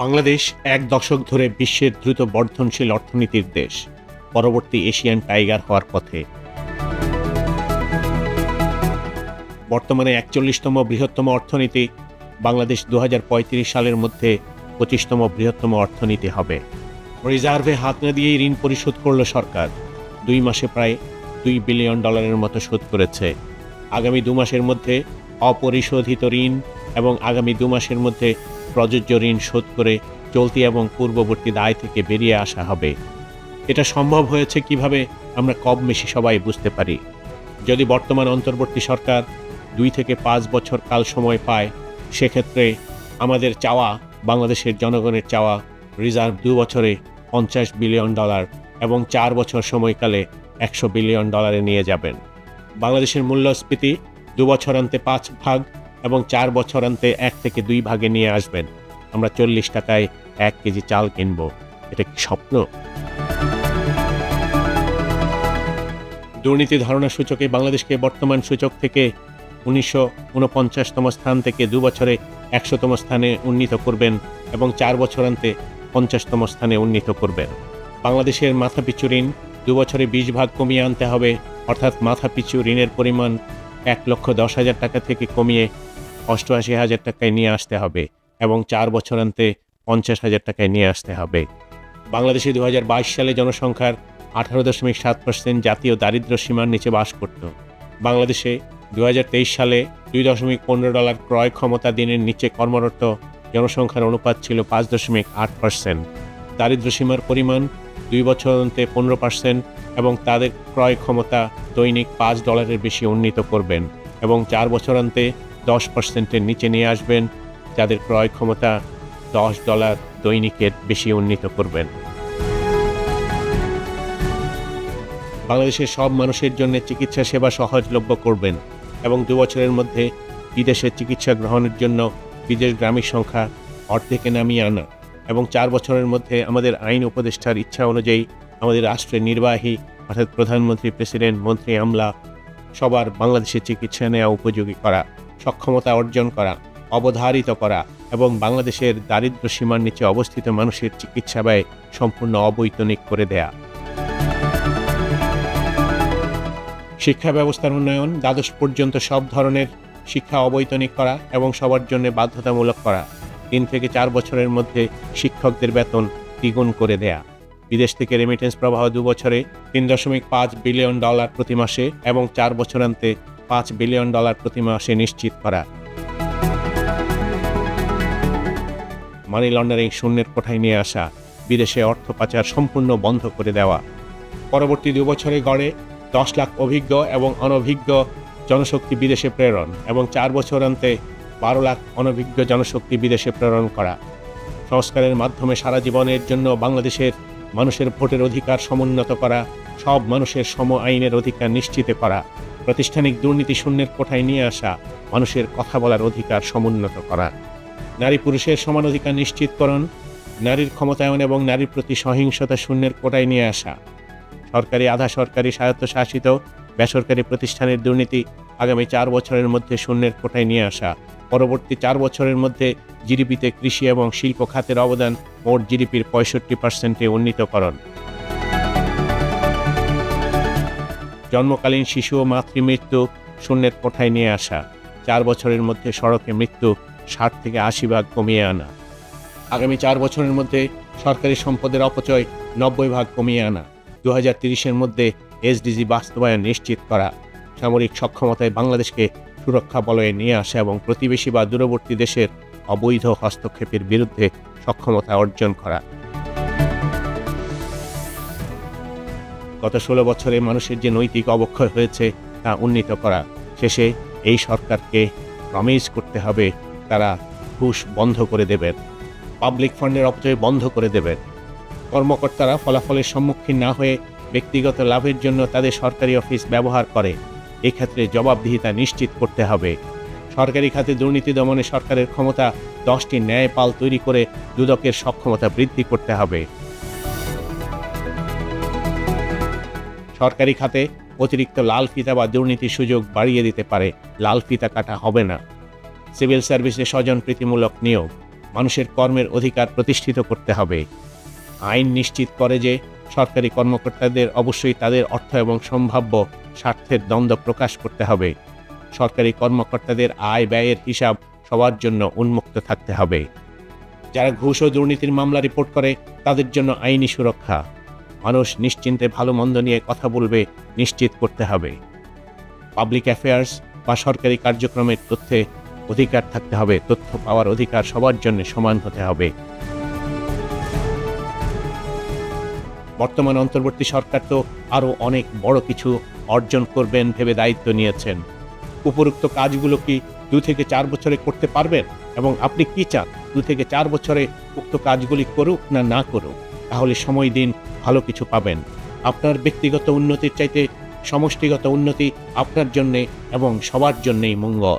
বাংলাদেশ এক দশক ধরে বিশ্বের দ্রুত বর্ধনশীল অর্থনীতির দেশ, পরবর্তী এশিয়ান টাইগার হওয়ার পথে। বর্তমানে ৪১তম বৃহত্তম অর্থনীতি। বাংলাদেশ ২০৩৫ সালের মধ্যে ২৫তম বৃহত্তম অর্থনীতি হবে। রিজার্ভে হাত না দিয়েই ঋণ পরিশোধ করল সরকার। ২ মাসে প্রায় $2 বিলিয়ন মতো শোধ করেছে। আগামী ২ মাসের মধ্যে অপরিশোধিত ঋণ এবং আগামী ২ মাসের মধ্যে প্রযোজ্য ঋণ শোধ করে চলতি এবং পূর্ববর্তী দায় থেকে বেরিয়ে আসা হবে। এটা সম্ভব হয়েছে কিভাবে আমরা কম বেশি সবাই বুঝতে পারি। যদি বর্তমান অন্তর্বর্তী সরকার ২ থেকে ৫ বছর কাল সময় পায়, সেক্ষেত্রে আমাদের চাওয়া, বাংলাদেশের জনগণের চাওয়া, রিজার্ভ ২ বছরে $50 বিলিয়ন এবং ৪ বছর সময়কালে $100 বিলিয়ন নিয়ে যাবেন। বাংলাদেশের মূল্যস্ফীতি ২ বছরান্তে ৫ ভাগ এবং ৪ বছরান্তে ১ থেকে ২ ভাগে নিয়ে আসবেন। আমরা ৪০ টাকায় ১ কেজি চাল কিনব। এটা কি স্বপ্ন? দুর্নীতি ধারণা সূচকে বাংলাদেশকে বর্তমান সূচক থেকে ১৯৪৯তম স্থান থেকে ২ বছরে ১০০তম স্থানে উন্নীত করবেন এবং ৪ বছরান্তে ৫০তম স্থানে উন্নীত করবেন। বাংলাদেশের মাথাপিছু ঋণ ২ বছরে ২০ ভাগ কমিয়ে আনতে হবে, অর্থাৎ মাথাপিছু ঋণের পরিমাণ ১,১০,০০০ টাকা থেকে কমিয়ে ৮৮,০০০ টাকায় নিয়ে আসতে হবে এবং ৪ বছরান্তে ৫০,০০০ টাকায় নিয়ে আসতে হবে। বাংলাদেশে ২০২২ সালে জনসংখ্যার ১৮.৭% জাতীয় দারিদ্র্য সীমার নিচে বাস করত। বাংলাদেশে ২০২৩ সালে $2.15 ক্রয় ক্ষমতা দিনের নিচে কর্মরত জনসংখ্যার অনুপাত ছিল ৫.৮%। দারিদ্র্য সীমার পরিমাণ ২ বছর অন্তে ১৫% এবং তাদের ক্রয় ক্ষমতা দৈনিক $5 বেশি উন্নীত করবেন এবং ৪ বছরান্তে 10%-এর নিচে নিয়ে আসবেন, যাদের ক্রয় ক্ষমতা $10 দৈনিকের বেশি উন্নীত করবেন। বাংলাদেশের সব মানুষের জন্য চিকিৎসা সেবা সহজলভ্য করবেন এবং ২ বছরের মধ্যে বিদেশে চিকিৎসা গ্রহণের জন্য বিদেশগামীর সংখ্যা অর্ধেকে নামিয়ে আনা এবং ৪ বছরের মধ্যে আমাদের আইন উপদেষ্টার ইচ্ছা অনুযায়ী আমাদের রাষ্ট্রের নির্বাহী অর্থাৎ প্রধানমন্ত্রী, প্রেসিডেন্ট, মন্ত্রী, আমলা সবার বাংলাদেশে চিকিৎসা নেওয়া উপযোগী করা, সক্ষমতা অর্জন করা, অবধারিত করা এবং বাংলাদেশের দারিদ্র্য সীমার নিচে অবস্থিত মানুষের চিকিৎসা ব্যয় সম্পূর্ণ অবৈতনিক করে দেয়া। শিক্ষা ব্যবস্থার উন্নয়ন, দ্বাদশ পর্যন্ত সব ধরনের শিক্ষা অবৈতনিক করা এবং সবার জন্য বাধ্যতামূলক করা। ৩ থেকে ৪ বছরের মধ্যে শিক্ষকদের বেতন দ্বিগুণ করে দেয়া। বিদেশ থেকে রেমিটেন্স প্রবাহ ২ বছরে $৩.৫ বিলিয়ন প্রতি মাসে এবং ৪ বছরান্তে $5 বিলিয়ন প্রতি মাসে নিশ্চিত করা। মানি লন্ডারিং শূন্যের কোঠায় নিয়ে আসা, বিদেশে অর্থ পাচার সম্পূর্ণ বন্ধ করে দেওয়া। পরবর্তী 2 বছরে গড়ে 10 লাখ অভিজ্ঞ এবং অনভিজ্ঞ জনশক্তি বিদেশে প্রেরণ এবং 4 বছরান্তে 12 লাখ অনভিজ্ঞ জনশক্তি বিদেশে প্রেরণ করা। সংস্কারের মাধ্যমে সারা জীবনের জন্য বাংলাদেশের মানুষের ভোটের অধিকার সমুন্নত করা, সব মানুষের সম আইনের অধিকার নিশ্চিত করা, প্রাতিষ্ঠানিক দুর্নীতি শূন্যের কোঠায় নিয়ে আসা, মানুষের কথা বলার অধিকার সমুন্নত করা। নারী পুরুষের সমান অধিকার নিশ্চিতকরণ, নারীর ক্ষমতায়ন এবং নারীর প্রতি সহিংসতা শূন্যের কোঠায় নিয়ে আসা। সরকারি, আধা সরকারি, স্বায়ত্তশাসিত, বেসরকারি প্রতিষ্ঠানের দুর্নীতি আগামী 4 বছরের মধ্যে শূন্যের কোঠায় নিয়ে আসা। পরবর্তী 4 বছরের মধ্যে জিডিপিতে কৃষি এবং শিল্প খাতের অবদান মোট জিডিপির 65%-এ উন্নীতকরণ। জন্মকালীন শিশু ও মাতৃমৃত্যু শূন্যের কোঠায় নিয়ে আসা। 4 বছরের মধ্যে সড়কে মৃত্যু 60 থেকে 80 ভাগ কমিয়ে আনা। আগামী 4 বছরের মধ্যে সরকারি সম্পদের অপচয় 90 ভাগ কমিয়ে আনা। 2030-এর মধ্যে এসডিজি বাস্তবায়ন নিশ্চিত করা। সামরিক সক্ষমতায় বাংলাদেশকে সুরক্ষা বলয়ে নিয়ে আসা এবং প্রতিবেশী বা দূরবর্তী দেশের অবৈধ হস্তক্ষেপের বিরুদ্ধে সক্ষমতা অর্জন করা। গত 16 বছরে মানুষের যে নৈতিক অবক্ষয় হয়েছে তা উন্নীত করা। শেষে এই সরকারকে প্রমিস করতে হবে তারা ঘুষ বন্ধ করে দেবেন, পাবলিক ফান্ডের অপচয় বন্ধ করে দেবেন। কর্মকর্তারা ফলাফলের সম্মুখীন না হয়ে ব্যক্তিগত লাভের জন্য তাদের সরকারি অফিস ব্যবহার করে। এক্ষেত্রে জবাবদিহিতা নিশ্চিত করতে হবে। সরকারি খাতে দুর্নীতি দমনে সরকারের ক্ষমতা 10টি ন্যায়পাল তৈরি করে দুদকের সক্ষমতা বৃদ্ধি করতে হবে। সরকারি খাতে অতিরিক্ত লাল ফিতা বা দুর্নীতির সুযোগ বাড়িয়ে দিতে পারে, লাল ফিতা কাটা হবে না। সিভিল সার্ভিসে স্বজনপ্রীতিমূলক নিয়োগ, মানুষের কর্মের অধিকার প্রতিষ্ঠিত করতে হবে। আইন নিশ্চিত করে যে সরকারি কর্মকর্তাদের অবশ্যই তাদের অর্থ এবং সম্ভাব্য স্বার্থের দ্বন্দ্ব প্রকাশ করতে হবে। সরকারি কর্মকর্তাদের আয় ব্যয়ের হিসাব সবার জন্য উন্মুক্ত থাকতে হবে। যারা ঘুষ ও দুর্নীতির মামলা রিপোর্ট করে তাদের জন্য আইনি সুরক্ষা, মানুষ নিশ্চিন্তে ভালো মন্দ নিয়ে কথা বলবে নিশ্চিত করতে হবে। পাবলিক অ্যাফেয়ার্স বা সরকারি কার্যক্রমের তথ্যে অধিকার থাকতে হবে। তথ্য পাওয়ার অধিকার সবার জন্য সমান হতে হবে। বর্তমান অন্তর্বর্তী সরকার তো আরও অনেক বড় কিছু অর্জন করবেন ভেবে দায়িত্ব নিয়েছেন। উপরোক্ত কাজগুলো কি 2 থেকে 4 বছরে করতে পারবেন? এবং আপনি কি চান 2 থেকে 4 বছরে উক্ত কাজগুলি করুক না না করুক? তাহলে সময় দিন, ভালো কিছু পাবেন। আপনার ব্যক্তিগত উন্নতির চাইতে সমষ্টিগত উন্নতি আপনার জন্যে এবং সবার জন্যেই মঙ্গল।